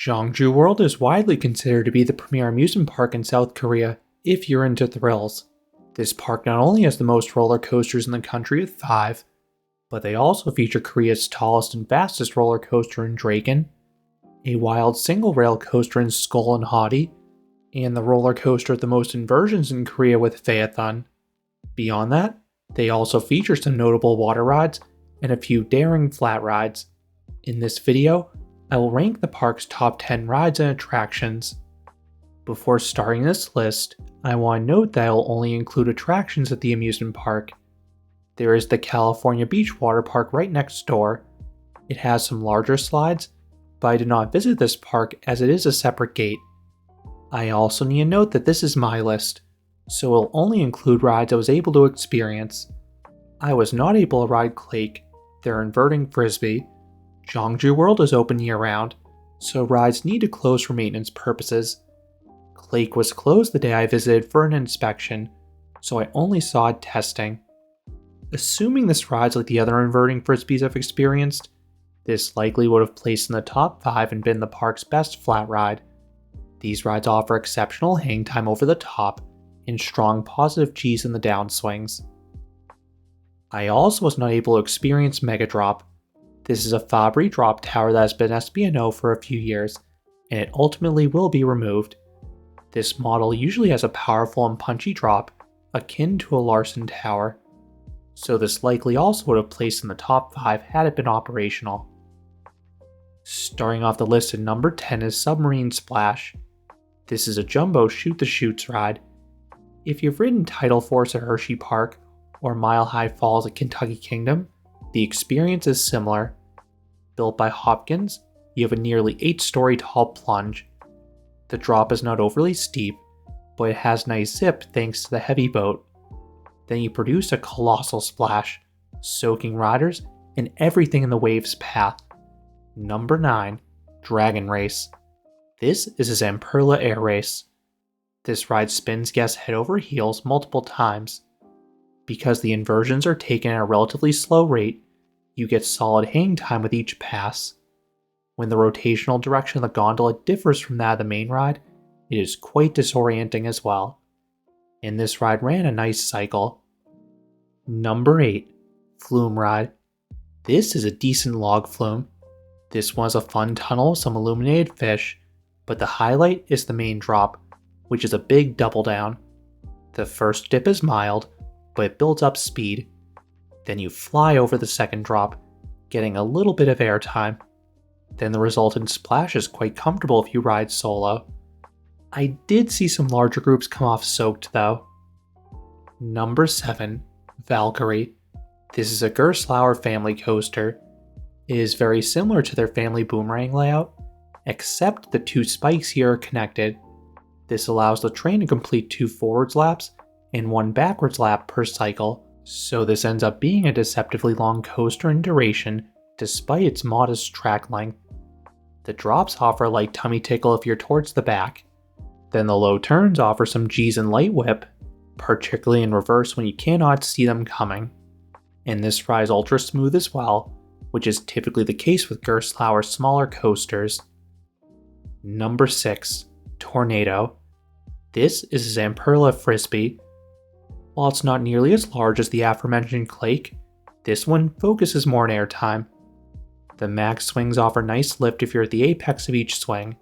Gyeongju World is widely considered to be the premier amusement park in South Korea if you're into thrills. This park not only has the most roller coasters in the country at 5, but they also feature Korea's tallest and fastest roller coaster in Draken, a wild single rail coaster in Sköll Hati, and the roller coaster with the most inversions in Korea with Phaethon. Beyond that, they also feature some notable water rides and a few daring flat rides. In this video, I will rank the park's top 10 rides and attractions. Before starting this list, I want to note that I will only include attractions at the amusement park. There is the California Beach Water Park right next door. It has some larger slides, but I did not visit this park as it is a separate gate. I also need to note that this is my list, so it will only include rides I was able to experience. I was not able to ride Klake, their inverting frisbee. Gyeongju World is open year-round, so rides need to close for maintenance purposes. Klake was closed the day I visited for an inspection, so I only saw it testing. Assuming this ride's like the other inverting frisbees I've experienced, this likely would have placed in the top 5 and been the park's best flat ride. These rides offer exceptional hang time over the top and strong positive G's in the downswings. I also was not able to experience Mega Drop. This is a Fabry drop tower that has been SBNO for a few years, and it ultimately will be removed. This model usually has a powerful and punchy drop, akin to a Larsen tower, so this likely also would have placed in the top 5 had it been operational. Starting off the list at number 10 is Submarine Splash. This is a jumbo shoot-the-chutes ride. If you've ridden Tidal Force at Hershey Park or Mile High Falls at Kentucky Kingdom, the experience is similar. Built by Hopkins, you have a nearly 8-story tall plunge. The drop is not overly steep, but it has nice zip thanks to the heavy boat. Then you produce a colossal splash, soaking riders and everything in the wave's path. Number 9, Dragon Race. This is a Zamperla air race. This ride spins guests head over heels multiple times. Because the inversions are taken at a relatively slow rate, you get solid hang time with each pass. When the rotational direction of the gondola differs from that of the main ride, it is quite disorienting as well. And this ride ran a nice cycle. Number 8, Flume Ride. This is a decent log flume. This one is a fun tunnel with some illuminated fish, but the highlight is the main drop, which is a big double down. The first dip is mild, but it builds up speed. Then you fly over the second drop, getting a little bit of airtime. Then the resultant splash is quite comfortable if you ride solo. I did see some larger groups come off soaked though. Number 7, Valkyrie. This is a Gerstlauer family coaster. It is very similar to their family boomerang layout, except the 2 spikes here are connected. This allows the train to complete 2 forwards laps and 1 backwards lap per cycle, so this ends up being a deceptively long coaster in duration despite its modest track length. The drops offer a light tummy tickle if you're towards the back. Then the low turns offer some G's and light whip, particularly in reverse when you cannot see them coming. And this ride is ultra smooth as well, which is typically the case with Gerstlauer's smaller coasters. Number 6, Tornado. This is a Zamperla frisbee. While it's not nearly as large as the aforementioned Klake, this one focuses more on airtime. The max swings offer nice lift if you're at the apex of each swing.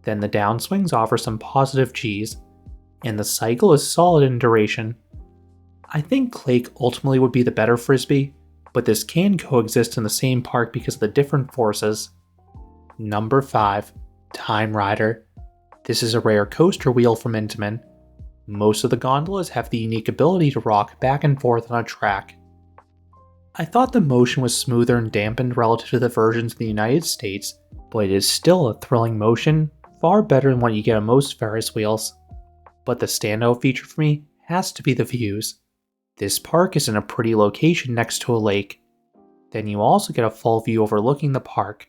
Then the downswings offer some positive G's, and the cycle is solid in duration. I think Klake ultimately would be the better frisbee, but this can coexist in the same park because of the different forces. Number 5, Time Rider. This is a rare coaster wheel from Intamin. Most of the gondolas have the unique ability to rock back and forth on a track. I thought the motion was smoother and dampened relative to the versions in the United States, but it is still a thrilling motion, far better than what you get on most Ferris wheels. But the standout feature for me has to be the views. This park is in a pretty location next to a lake. Then you also get a full view overlooking the park.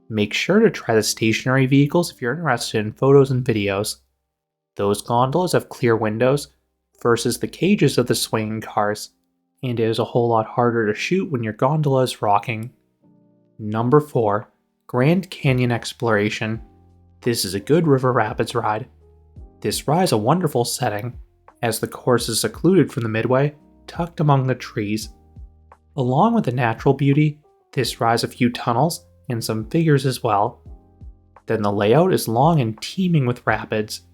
Make sure to try the stationary vehicles if you're interested in photos and videos. Those gondolas have clear windows versus the cages of the swinging cars, and it is a whole lot harder to shoot when your gondola is rocking. Number 4, Grand Canyon Exploration. This is a good river rapids ride. This ride is a wonderful setting, as the course is secluded from the midway, tucked among the trees. Along with the natural beauty, this rides a few tunnels and some figures as well. Then the layout is long and teeming with rapids.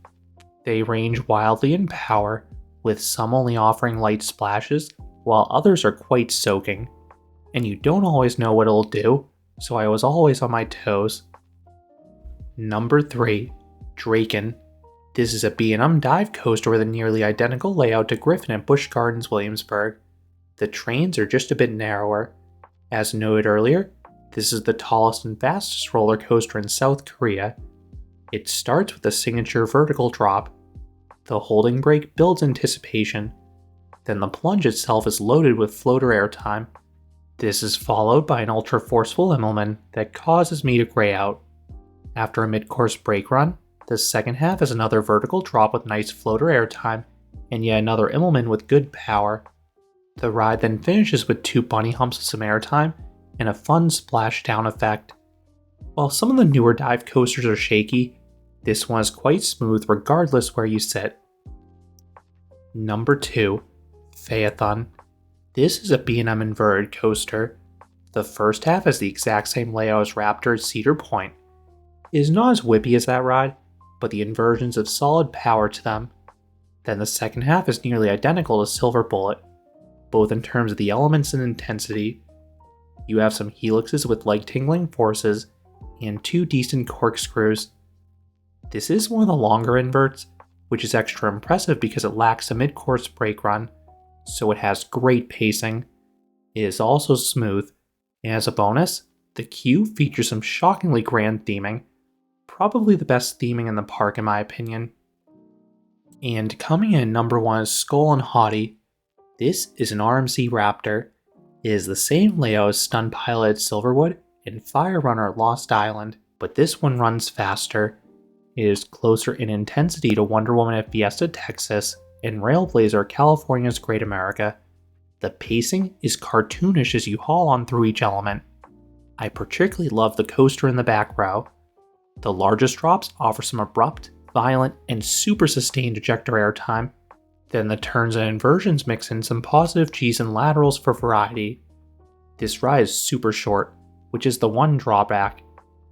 They range wildly in power, with some only offering light splashes, while others are quite soaking. And you don't always know what it'll do, so I was always on my toes. Number 3. Draken. This is a B&M dive coaster with a nearly identical layout to Griffin at Busch Gardens Williamsburg. The trains are just a bit narrower. As noted earlier, this is the tallest and fastest roller coaster in South Korea. It starts with a signature vertical drop. The holding brake builds anticipation. Then the plunge itself is loaded with floater airtime. This is followed by an ultra forceful Immelman that causes me to gray out. After a mid-course brake run, the second half is another vertical drop with nice floater airtime, and yet another Immelman with good power. The ride then finishes with 2 bunny humps with some airtime and a fun splashdown effect. While some of the newer dive coasters are shaky, this one is quite smooth regardless where you sit. Number 2. Phaethon. This is a B&M inverted coaster. The first half has the exact same layout as Raptor at Cedar Point. It is not as whippy as that ride, but the inversions have solid power to them. Then the second half is nearly identical to Silver Bullet, both in terms of the elements and intensity. You have some helixes with leg-tingling forces, and 2 decent corkscrews. This is one of the longer inverts, which is extra impressive because it lacks a mid-course brake run, so it has great pacing. It is also smooth, and as a bonus, the queue features some shockingly grand theming, probably the best theming in the park in my opinion. And coming in at number 1 is Skoll Hati. This is an RMC Raptor. It is the same layout as Stun Pilot at Silverwood and Fire Runner at Lost Island, but this one runs faster. It is closer in intensity to Wonder Woman at Fiesta Texas and Railblazer at California's Great America. The pacing is cartoonish as you haul on through each element. I particularly love the coaster in the back row. The largest drops offer some abrupt, violent, and super sustained ejector airtime. Then the turns and inversions mix in some positive G's and laterals for variety. This ride is super short, which is the one drawback,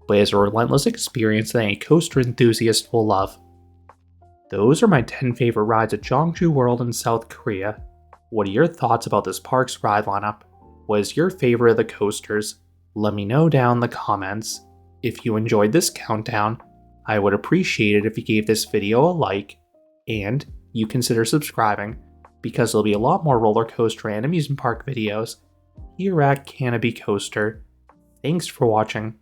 but is a relentless experience that any coaster enthusiast will love. Those are my 10 favorite rides at Gyeongju World in South Korea. What are your thoughts about this park's ride lineup? What is your favorite of the coasters? Let me know down in the comments. If you enjoyed this countdown, I would appreciate it if you gave this video a like, and you consider subscribing, because there'll be a lot more roller coaster and amusement park videos here at Canopy Coaster. Thanks for watching.